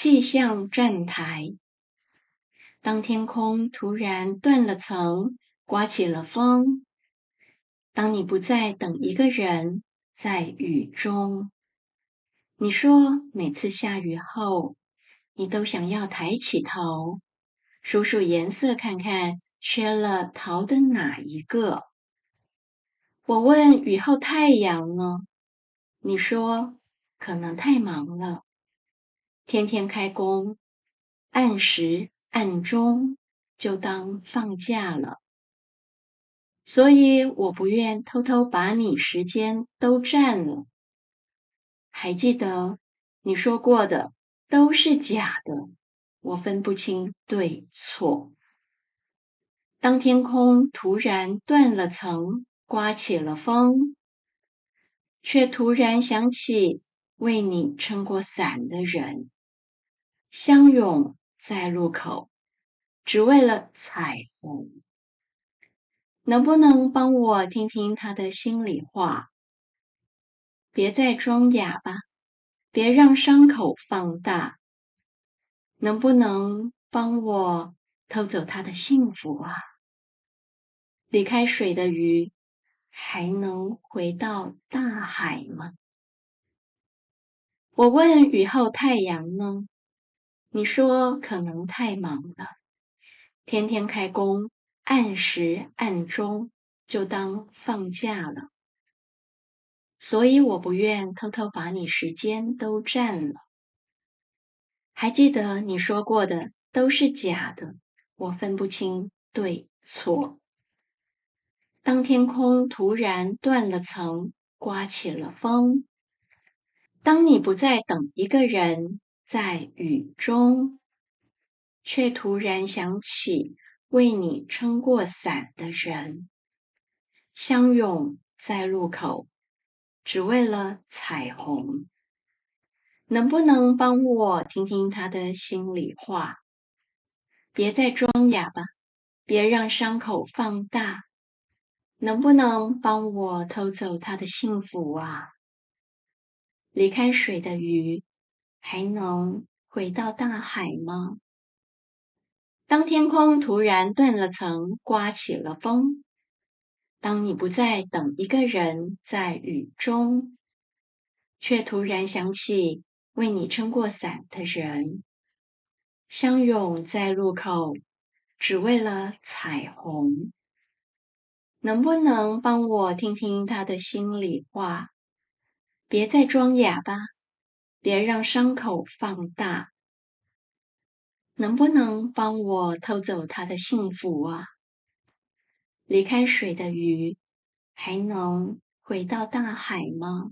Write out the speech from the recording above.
气象站台。当天空突然断了层，刮起了风。当你不再等一个人，在雨中。你说每次下雨后，你都想要抬起头，数数颜色，看看缺了桃的哪一个。我问雨后太阳呢？你说可能太忙了，天天开工，按时按钟就当放假了。所以我不愿偷偷把你时间都占了。还记得你说过的都是假的，我分不清对错。当天空突然断了层，刮起了风，却突然想起为你撑过伞的人，相拥在路口，只为了彩虹。能不能帮我听听他的心里话？别再装哑巴，别让伤口放大。能不能帮我偷走他的幸福啊？离开水的鱼，还能回到大海吗？我问雨后太阳呢？你说可能太忙了，天天开工，按时按钟，就当放假了。所以我不愿偷偷把你时间都占了。还记得你说过的都是假的，我分不清对错。当天空突然断了层，刮起了风。当你不再等一个人，在雨中，却突然想起为你撑过伞的人，相拥在路口，只为了彩虹。能不能帮我听听他的心里话？别再装哑巴，别让伤口放大。能不能帮我偷走他的幸福啊？离开水的鱼，还能回到大海吗？当天空突然断了层，刮起了风。当你不再等一个人，在雨中，却突然想起为你撑过伞的人，相拥在路口，只为了彩虹。能不能帮我听听他的心里话？别再装哑巴，别让伤口放大。能不能帮我偷走他的幸福啊？离开水的鱼，还能回到大海吗？